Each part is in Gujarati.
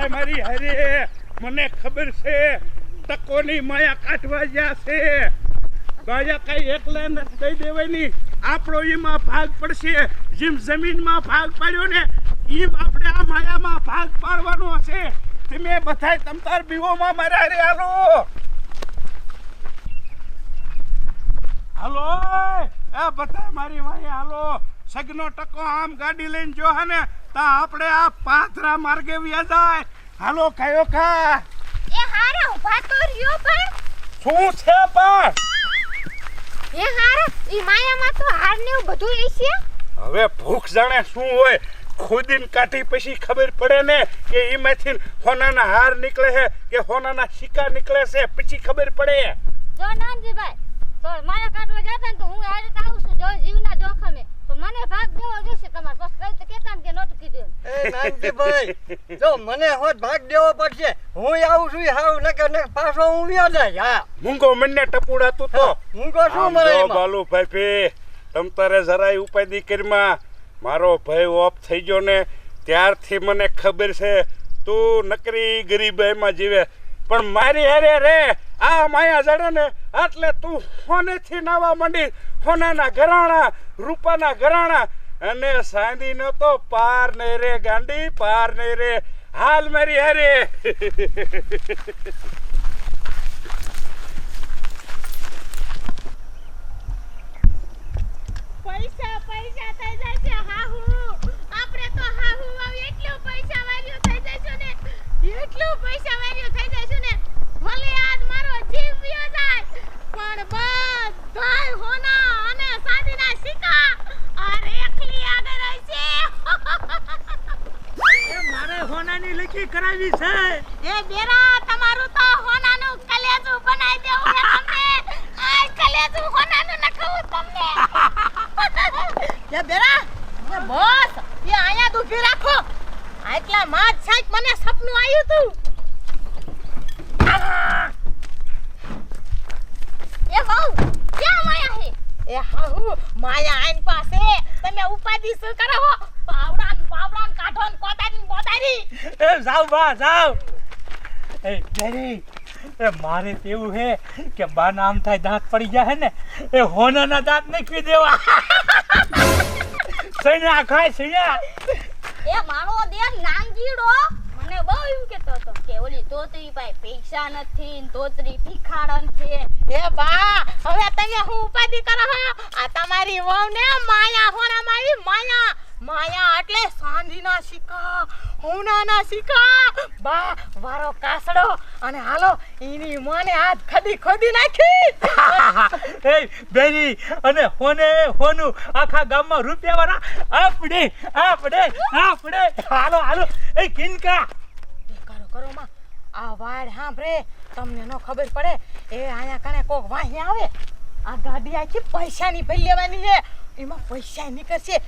બધા મારી હારે મને ખબર છે ટકોની માયા કાઢવા ગયા છે બાયા કઈ એકલા નથી દઈ દેવાની આપણો એમાં ભાગ પડશે જેમ જમીનમાં ભાગ પાડ્યો ને એમ આપણે આ માયામાં ભાગ પાડવાનો છે તમે બધાય તમતાર બીવોમાં મારા હારે હાલો હાલો એ બધા મારી વાહે હાલો સગનો ટકો આમ ગાડી લઈને જો હે ને તા આપણે આ પાથરા માર્ગે વ્યા જાય હાલો કયો કા એ હારા ઉભા તો રહ્યો પણ શું છે પણ એ હારા ઈ માયામાં તો હાર ને બધું ઈ છે હવે ભૂખ જાણે શું હોય ખોદીને કાઢી પછી ખબર પડે ને કે એમાંથી હોનાના હાર નીકળે છે કે હોનાના સિક્કા નીકળે છે પછી ખબર પડે જો નાનજીભાઈ તો માયા કાઢવા જતા ને તો હું આજે આવું છું જો જીવના જોખમે તો મને ભાગ દેવો જોશે તમારે બસ કઈ તો કેતા ને કે નોટ કીધું એ નાનજીભાઈ જો મને હોત ભાગ દેવો પડશે હું આવું છું હાવ ને પાછો હું વ્યા જાય હા મૂંગો મને ટપુડા તું તો હું કહું છું મને બાલુ ભાઈ તમ તારે જરાય ઉપાધિ કરીમાં મારો ભાઈ ઓફ થઈ ગયો ને ત્યારથી મને ખબર છે તું નકરી ગરીબાઈમાં જીવે પણ મારી હારે રે આ માયા જડે ને એટલે તું હોનેથી નાવા માંડી હોનાના ઘરાણા રૂપાના ઘરાણા અને સાંદીનો તો પાર નહીં રે ગાંડી પાર નહીં રે હાલ મારી હારે પૈસા પૈસા થઈ જાય છે હાહુ આપણે તો હાહુ આવી એટલો પૈસા વાર્યો થઈ જાય છે ને એટલો પૈસા વાર્યો થઈ જાય છે ને ભલે આજ મારો જીવ વયો જાય પણ બધાય હોના અને સાદીના સિક્કા આ રેખલી આગળ રહી છે એ મારે હોનાની લકી કરાવી છે એ બેરા તમારું તો હોનાનું કલેજું બનાવી દેવું છે તમને આ કલેજું હોનાનું નખવું તમને કે બેરા એ બોસ એ આયા દુખી રાખો આટલા માજ સાઈક મને સપનું આવ્યું તું એ બહુ ક્યાં માયા હે એ હાહુ માયા આઈન પાસે તમે ઉપાધિ શું કરો હો પાવડાન કાઢોન કોદારી એ જાવ બા જાવ એ બેરી એ મારે તેવું હે કે બા નામ થાય દાંત પડી જાય હે ને એ હોનાના દાંત નાખી દેવા સૈના ખાય સૈના એ મારો દેર નાંગીડો મને બહુ એમ કેતો હતો કે ઓલી તોતરી ભાઈ પૈસા નથી ને તોતરી ભિખાડન છે એ બા હવે તમે હું ઉપાધિ કરો હો આ તમારી વહુ ને માયા હોનામાં આવી માયા એટલે સાંજીના સિક્કા હોનાના સિક્કા બા વારો કાસડો અને હાલો ઈની મને હાથ ખોદી નાખી એ બેરી અને હોનું આખા ગામમાં રૂપિયા વાળા આપણે હાલો એ કિનકા કરો માં આ વાડ હાંભરે તમને નો ખબર પડે એ આયા કણે કોક વાહી આવે આ ગાડી આખી પૈસાની ભરી લેવાની છે એમાં પૈસા નીકળશે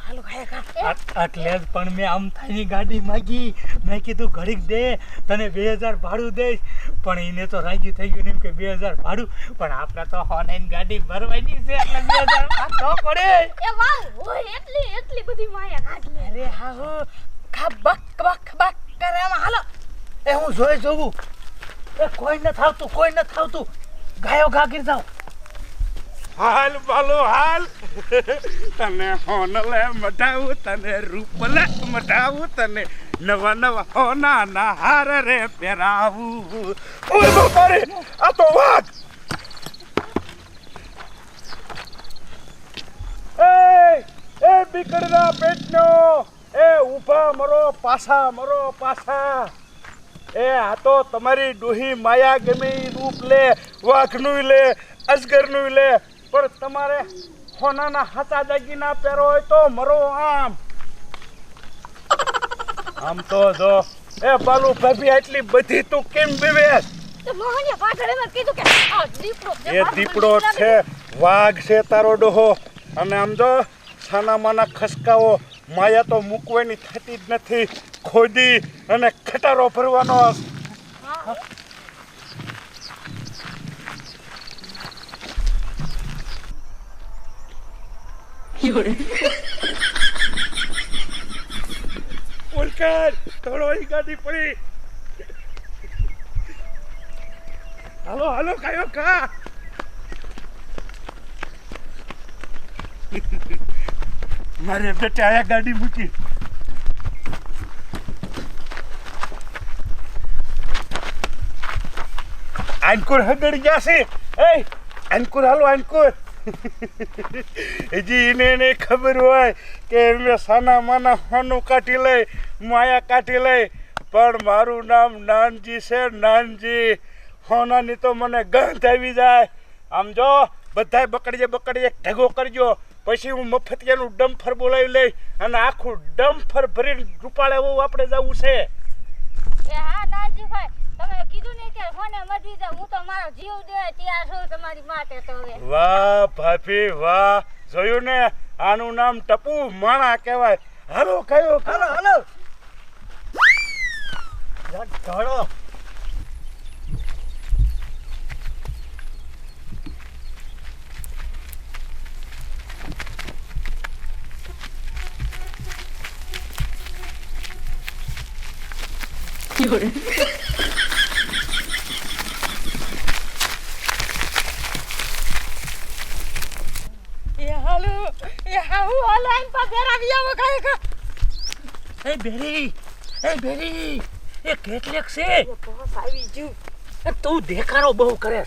હાલો એટલે જ પણ મેં અમથાની ગાડી માંગી મેં કીધું ઘડીક દે તને 2000 ભાડું દઈશ પણ એને તો રાજી થઈ ગયું એમ કે 2000 ભાડું પણ આપણે તો હોનાની ગાડી ભરવાની છે એટલે 2000 આપવો પડે એ વાહ ઓય એટલી બધી માયા કાઢ લે અરે હા હો ખબક કરે હાલો એ હું જોઉં એ કોઈ ન થાવતું ગાયો ગાગીર જાવ હાલ બાલો હાલ તને હોનલે મટાવું તને રૂપલે મટાવું તને નવા હોનાના હાર રે પહેરાવું ઓય બાપા રે આ તો વાત એ બીકડના પેટનો એ ઊભા મરો પાછા એ આ તો તમારી ડોહી માયા ગમે રૂપ લે વાઘનું લે અજગરનું લે પણ તમારે હોનાના હાથા દાગીના પહેરો હોય તો મરો આમ તો જો એ બાલુ ભાભી આટલી બધી તું કેમ બીવેસ તો મોહને પાછળમાં કીધું કે આ દીપડો એ દીપડો છે વાઘ છે તારો ડોહો અને આમ જો છાનામાના ખસકાઓ માયા તો મૂકવાની થતી જ નથી ખોદી અને ખટારો ભરવાનો કર થોડો ઈ ગાડી પડી હાલો હાલો કાયો કા મારે બેટા આયા ગાડી મૂકી આનકોર હગડી જાશે એ આનકોર હાલો આનકોર હજી એને ખબર હોય કે એમને સાના માના હોનું કાઢી લઈ માયા કાઢી લઈ પણ મારું નામ નાનજી છે નાનજી હોનાની તો મને ગંધ આવી જાય આમ જો બધાય બકડીએ એક ઢગો કરજો પછી હું મફતિયાનું ડમ્ફર બોલાવી લઈ અને આખું ડમ્ફર ભરીને રૂપાળે એવું આપણે જવું છે એ હા નાનજીભાઈ તમે કીધું ને કે હોને મરી જાય હું તો મારો જીવ દેવા તૈયાર છું તમારી માટે તો હવે વાહ ભાભી વાહ જોયું ને આનું નામ ટપુ માણા કહેવાય હાલો કયો હાલો હાલો ઢોળો એ બેરી એ કેટલેક છે બોસ આવી ગયું એ તું દેખાડો બહુ કરે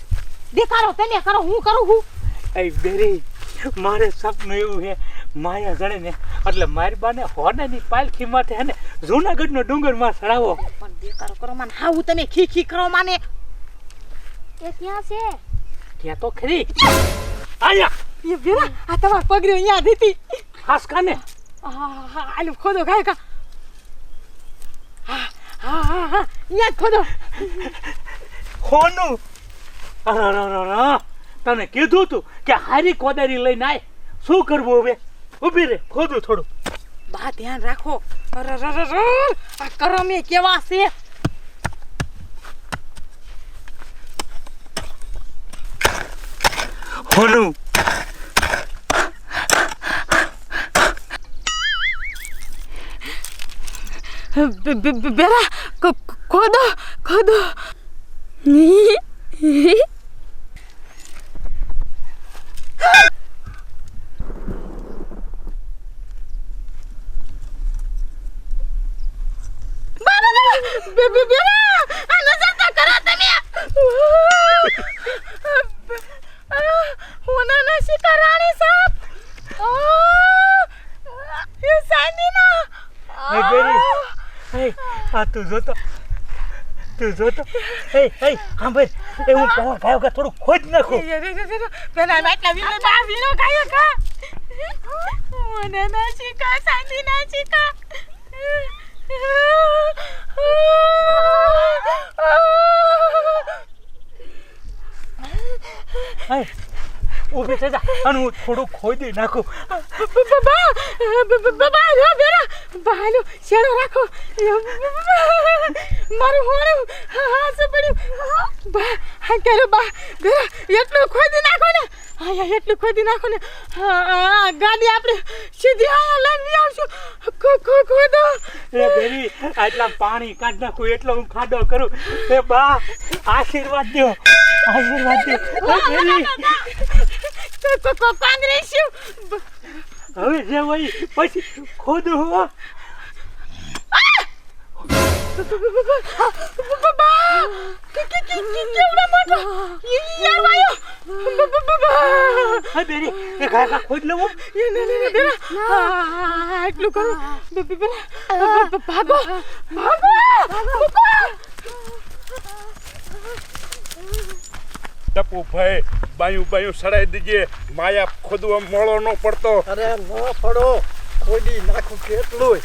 દેખાડો તને કરો હું કરું હું એ બેરી મારે સપનું એવું છે માયા જણે ને એટલે મારી બાને હોનાની પાલખી માટે હે ને જૂનાગઢનો ડુંગર માં ચડાવો પણ દેખાડો કરો માને હા હું તમે ખી કરો માને એ ક્યાં છે ત્યાં તો ખરી આયા એ બેરા આ તમાર પગરી અહીંયા દીધી હાસ કાને હા આલુ ખોદો કાય કા હા અહીંયા ખોદો હોનું અરે તને કીધું તું કે હારી કોદારી લઈને આય શું કરવું હવે ઊભી રે ખોદું થોડું બા ધ્યાન રાખો અરે આ કરમે કેવા છે હોનું બેરા ખોદો આ તું જોતો એ સાંભળ એ હું પાવા ગાયો કે થોડું ખોજ નાખું પેલા માટલા વીનો ગાયો કા મને ના શીખા સાંદી ના શીખા ઊભી થઈ જા અને હું થોડું ખોદી નાખું બાલો શેડો રાખો મારું હોણું હાથ પડ્યું બા હા કેરો બા બેરા એટલું ખોદી નાખો ને આયા એટલું ખોદી નાખો ને ગાડી આપણે સીધી આયા લઈને આવશું ખોદો એ બેરી આટલા પાણી કાઢ નાખું એટલો હું ખાડો કરું એ બા આશીર્વાદ દો બેરી પાંદરેશું હવે જે હોય પછી ખોદું હો કેવડા મોટો યાર વાયો હા બેરી એ ઘા ખોદ લઉં એટલું કરું ભાગો ટપુ ભાઈ બાયું સડાઈ દીજે માયા ખોદવા મોળો ન પડતો અરે ન પડો ખોદી નાખું કેટલું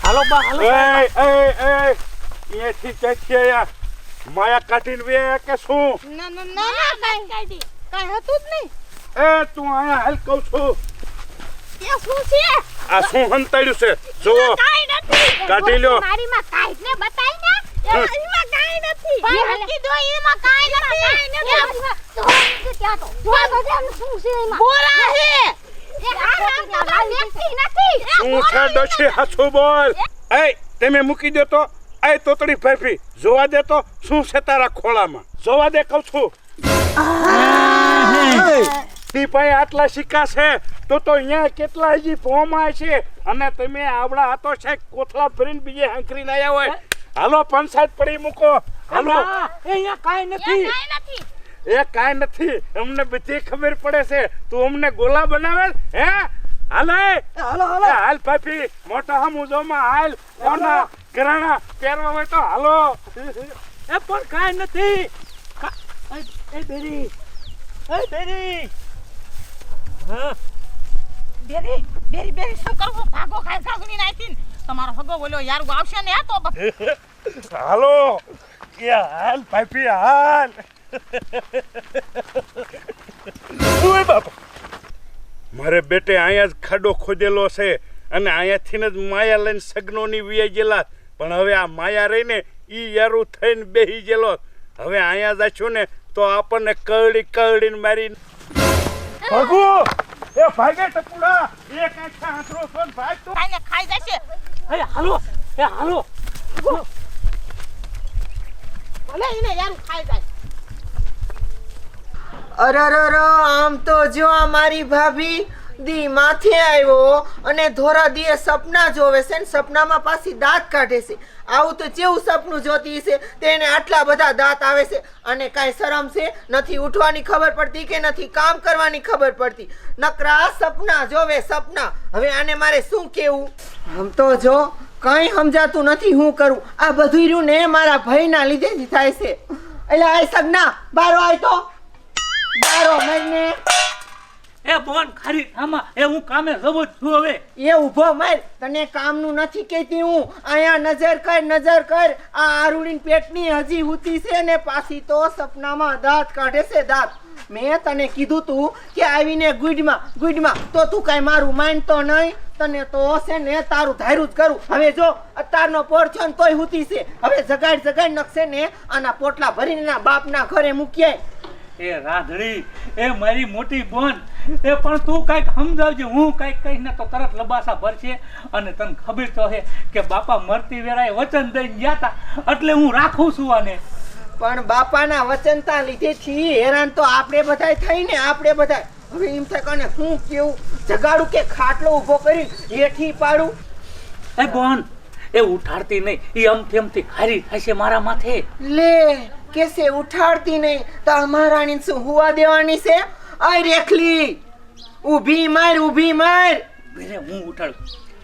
હાલો બા હાલો અહીંયાથી ક્યાંથી આયા માયા કાઢીને વે કે શું ના કાઈ હતું જ નહીં એ તું અહીંયા હાલ કહું છું એ શું છે આ શું હંતાડ્યું છે જુઓ કાઈ નથી કાઢી લ્યો મારી માં કાઈ ને બતાઈ ને એમાં કાઈ નથી ભાઈ કીધું એમાં કાઈ નથી તો ત્યાં તો જો તો શું છે એમાં બોરા છે એ આ તો વ્યક્તિ નથી શું છે ડોશી હાચું બોલ એ તમે મૂકી દો તો એ તોતડી ભાભી જોવા દે તો શું છે તારા ખોળામાં જોવા દે કહું છું તી ભાઈ આટલા સિક્કા છે તો અહીંયા કેટલા હજી ફોમાં છે અને તમે આવડા હાથો છે કોથળા ભરીને બીજે હાંકરીને આવ્યા હોય હાલો પંચાયત પડી મૂકો હાલો અહીંયા કાંઈ નથી એ કાંઈ નથી અમને બધી ખબર પડે છે તું અમને ગોલા બનાવે હે હાલ હાલ ભાભી મોટા હમુજોમાં હાલ કોના ઘરાણા પહેરવા હોય તો હાલો એ પણ કાંઈ નથી એ બેરી હા બેરી શું કરવું ભાગો ખાઈ ખાગણી નાખીને તમારો હગો બોલ્યો યાર આવશે ને તો હાલો એ હાલ ભાભી હાલ ઓય બાપા મારે બેટે અહીંયા જ ખાડો ખોદેલો છે અને અહીંયાથી જ માયા લઈને સગનોની વિયાઈ ગયેલા પણ હવે આ માયા રહીને ઈ યારું થઈને બેહી ગયેલો હવે અહીંયા જશું ને તો આપણને કરડીને મારી ભાગો એ ભાગે ટપુડા એક આખા હાથરો સોન ભાગ તો ખાઈ જશે એ હાલો ભલે એને યાર ખાઈ જાય અરરર આમ તો જો આ મારી ભાભી દી માથે આવ્યો અને ધોરા દીએ સપના જોવે છે ને સપનામાં પાછી દાંત કાઢે છે આવું તો કેવું સપનું જોતી છે તેને આટલા બધા દાંત આવે છે અને કાંઈ શરમ છે નથી ઉઠવાની ખબર પડતી કે નથી કામ કરવાની ખબર પડતી નકરા સપના જોવે સપના હવે આને મારે શું કેવું આમ તો જો કંઈ સમજાતું નથી હું કરું આ બધું રહ્યું ને મારા ભાઈના લીધે જ થાય છે એટલે આ સગના બારો આય તો બારો મહિને એ બોન ખારી આમાં એ હું કામે જવું જ છું હવે એ ઊભો માર તને કામનું નથી કહેતી હું અહીંયા નજર કર આ આરુડીન પેટની હજી હુતી છે ને પાછી તો સપનામાં દાંત કાઢે છે દાંત મેં તને કીધું તું કે આવીને ગુડમાં તો તું કાંઈ મારું માનતો નહીં તને તો છે ને તારું ધાર્યું જ કરું હવે જો અત્યારનો પોર છે ને તોય હુતી છે હવે જગાડ નખશે ને આના પોટલા ભરીને એના બાપના ઘરે મૂક્યા એ રાધડી એ મારી મોટી બોન એ પણ તું કઈક સમજાવજે હું કઈક કહીશ ને તો તરત લબાસા ભરશે અને તને ખબર તો છે કે બાપા મરતી વેળાએ વચન દઈને ગયા હતા એટલે હું રાખું છું આને પણ બાપાના વચનતા લીધેથી હેરાન તો આપણે બધાય થઈને આપણે બધાય હવે એમ થાય કને હું કેવું જગાડું કે ખાટલો ઊભો કરી હેઠી પાડું એ બોન એ ઉઠાડતી નહીં એ અમથી ખારી થશે મારા માથે લે કેસે ઉઠાડતી નહીં તો અમારાની શું હુવા દેવાની છે આય રેખલી ઊભી માર બેરે હું ઉઠાડું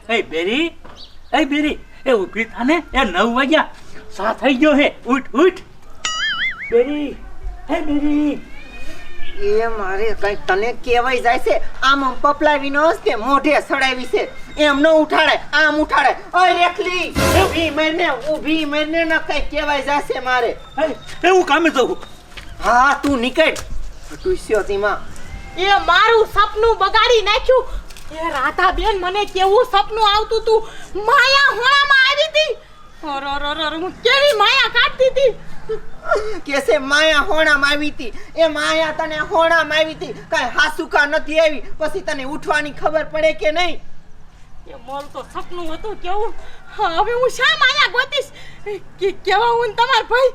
એ બેરી એ ઊભી થાને એ 9 વાગ્યા સા થઈ ગયો હે ઉઠ બેરી એ મારે કઈ તને કેવાય જાય છે આમ પપલાવીનો હશે મોઢે સડાવી છે એમ ન ઉઠાડે આમ ઉઠાડે ઓય રેખલી ઊભી મરને ન કઈ કેવાય જશે મારે એ હું કામે જઉં હા તું નીકળ ટુસ્યો તીમાં એ મારું સપનું બગાડી નાખ્યું એ રાધાબેન મને કેવું સપનું આવતું તું માયા હોણામાં આવી હતી હું કેવી માયા કાઢતી હતી કેસે માયા હોણામાં આવી હતી એ માયા તને હોણામાં આવી હતી કાંઈ હાસુકા નથી આવી પછી તને ઉઠવાની ખબર પડે કે નહીં એ મોલ તો સપનું હતું કેવું હવે હું શા માયા ગોતીશ કેવા હું તમાર ભાઈ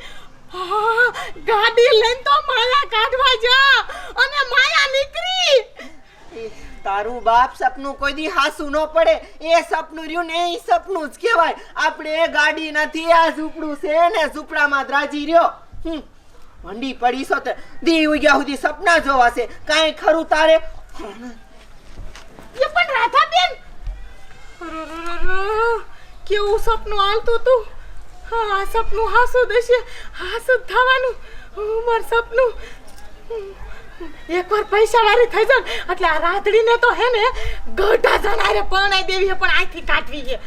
ગાડી લઈને તો માયા કાઢવા જા અને માયા નીકળી તારું બાપ સપનું કોઈ દી હાસુ ન પડે એ સપનું રહ્યું ને એ સપનું જ કહેવાય આપણે ગાડી નથી આ ઝૂંપડું છે ને ઝૂંપડામાં જ રાજી રહ્યો મંડી પડી છો તે દી ઉગ્યા સુધી સપના જોવા છે કાંઈ ખરું તારે એ પણ રાધાબેન કેવું સપનું આવતું તું આ સપનું હાસુ દશે હાસુ થવાનું માર સપનું એકવાર પૈસા વાળી થઈ જાય એટલે આ રાધડીને તો હે ને ગઢા જનારે પરણાઈ દેવી પણ આથી કાઢવી છે